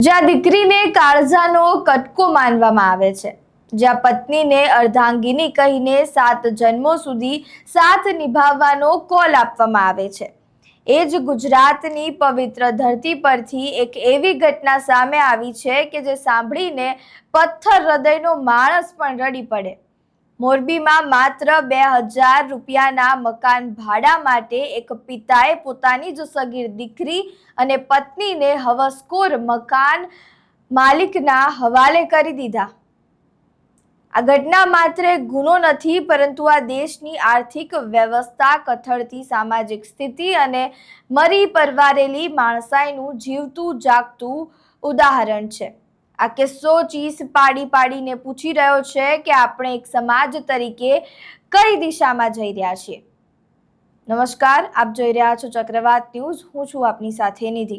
જ્યાં દીકરીને કાળજાનો કટકો માનવામાં આવે છે, જ્યાં પત્નીને અર્ધાંગિની કહીને 7 જન્મો સુધી સાથ નિભાવવાનો કોલ આપવામાં આવે છે, એ જ ગુજરાતની પવિત્ર ધરતી પરથી એક એવી ઘટના સામે આવી છે કે જે સાંભળીને પથ્થર હૃદયનો માણસ પણ રડી પડે। મોરબીમાં માત્ર 2000 રૂપિયાના મકાન ભાડા માટે એક પિતાએ પોતાની જ સગીર દીકરી અને પત્નીને હવસખોર મકાન માલિકના હવાલે કરી દીધા। આ ઘટના માત્ર એક ગુનો નથી, પરંતુ આ દેશની આર્થિક વ્યવસ્થા, કથળતી સામાજિક સ્થિતિ અને મરી પરવારેલી માણસાઈનું જીવતું જાગતું ઉદાહરણ છે। આ કિસ્સો ચીસ પાડીને પૂછી રહ્યો છે કે આપણે એક સમાજ તરીકે કઈ દિશામાં જઈ રહ્યા છીએ। નમસ્કાર, આપ જોઈ રહ્યા છો ચક્રવાત ન્યૂઝ। હું છું આપની સાથે નિધિ।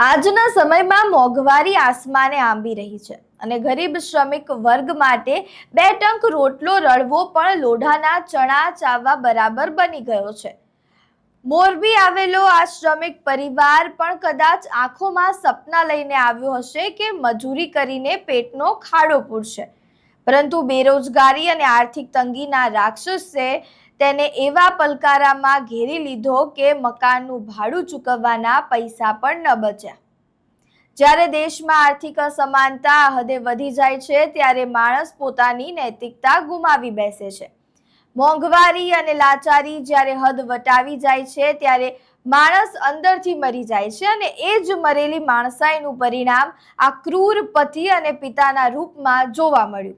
આજના સમયમાં મોંઘવારી આસમાને આંબી રહી છે અને ગરીબ શ્રમિક વર્ગ માટે 2 ટંક રોટલો રળવો પણ લોઢાના ચણા ચાવવા બરાબર બની ગયો છે। મોરબી આવેલો આ શ્રમિક પરિવાર પણ કદાચ આંખોમાં સપના લઈને આવ્યો હશે કે મજૂરી કરીને પેટનો ખાડો પૂરશે, પરંતુ બેરોજગારી અને આર્થિક તંગીના રાક્ષસે તેને એવા પલકારામાં ઘેરી લીધો કે મકાનનું ભાડું ચૂકવવાના પૈસા પણ ન બચ્યા। જ્યારે દેશમાં આર્થિક અસમાનતા હદે વધી જાય છે, ત્યારે માણસ પોતાની નૈતિકતા ગુમાવી બેસે છે। મોંઘવારી અને લાચારી જ્યારે હદ વટાવી જાય છે, ત્યારે માણસ અંદરથી મરી જાય છે અને એ જ મરેલી માણસાઈનું પરિણામ આ ક્રૂર પતિ અને પિતાના રૂપમાં જોવા મળ્યું।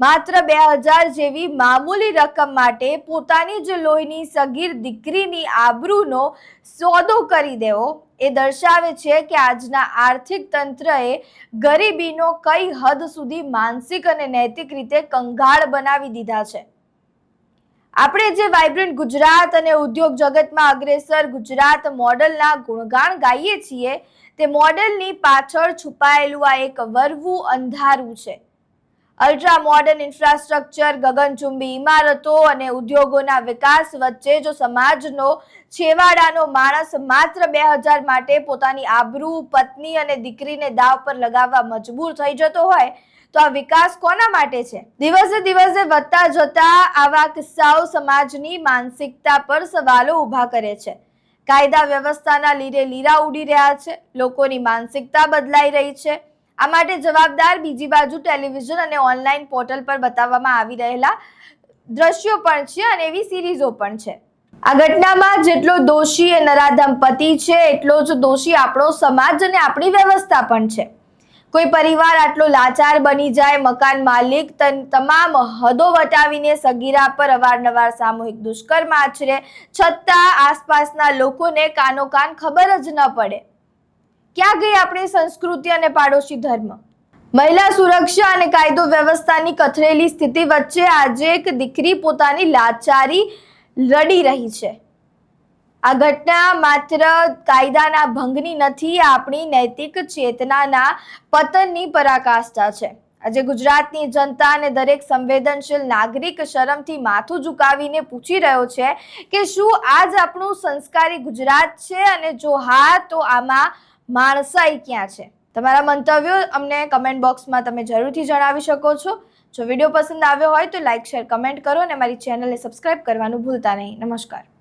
માત્ર 2000 જેવી મામૂલી રકમ માટે પોતાની જ લોહીની સગીર દીકરીની આબરૂનો સોદો કરી દેવો એ દર્શાવે છે કે આજના આર્થિક તંત્રએ ગરીબીનો કઈ હદ સુધી માનસિક અને નૈતિક રીતે કંગાળ બનાવી દીધા છે। આપણે જે વાઇબ્રન્ટ ગુજરાત અને ઉદ્યોગ જગતમાં અગ્રેસર ગુજરાત મોડલના ગુણગાન ગાઈએ છીએ, તે મોડલની પાછળ છુપાયેલું આ એક વરવું અંધારું છે। અલ્ટ્રા મોડર્ન ઇન્ફ્રાસ્ટ્રક્ચર, ગગનચુંબી ઇમારતો અને ઉદ્યોગોના વિકાસ વચ્ચે જો સમાજનો છેવાડાનો માણસ માત્ર 2000 માટે પોતાની આબરૂ, પત્ની અને દીકરીને દાવ પર લગાવવા મજબૂર થઈ જતો હોય, તો આ વિકાસ કોના માટે છે? દિવસે દિવસે વધતા જતા આવા કિસ્સાઓ સમાજની માનસિકતા પર સવાલો ઊભા કરે છે। કાયદા વ્યવસ્થાના લીરે લીરા ઉડી રહ્યા છે, લોકોની માનસિકતા બદલાઈ રહી છે। આ માટે જવાબદાર બીજી બાજુ ટેલિવિઝન અને ઓનલાઈન પોર્ટલ પર બતાવવામાં આવી રહેલા દ્રશ્યો પણ છે અને એવી સિરીઝો પણ છે। આ ઘટનામાં જેટલો દોષી એ નરાધમ પતિ છે, એટલો જ દોષી આપણો સમાજ અને આપણી વ્યવસ્થા પણ છે। કોઈ પરિવાર આટલો લાચાર બની જાય, મકાન માલિક તમામ હદો વટાવીને સગીરા પર અવારનવાર સામૂહિક દુષ્કર્મ આચરે, છતાં આસપાસના લોકોને કાનોકાન ખબર જ ન પડે। ક્યાં ગઈ આપણી સંસ્કૃતિ અને પાડોશી ધર્મ? મહિલા સુરક્ષા અને કાયદો વ્યવસ્થાની કથળેલી સ્થિતિ વચ્ચે આજે એક દીકરી પોતાની લાચારી લડી રહી છે। આ ઘટના માત્ર કાયદાના ભંગની નથી, આપણી નૈતિક ચેતનાના પતનની પરાકાષ્ઠા છે। આજે ગુજરાતની જનતા અને દરેક સંવેદનશીલ નાગરિક શરમથી માથું ઝુકાવીને પૂછી રહ્યો છે કે શું આજ આપણું સંસ્કારી ગુજરાત છે, અને જો હા, તો આમાં માણસાઈ ક્યાં છે? તમારા મંતવ્યો અમને કમેન્ટ બોક્સમાં તમે જરૂરથી જણાવી શકો છો। જો વિડીયો પસંદ આવ્યો હોય તો લાઈક, શેર, કમેન્ટ કરો અને મારી ચેનલને સબસ્ક્રાઇબ કરવાનું ભૂલતા નહીં। નમસ્કાર।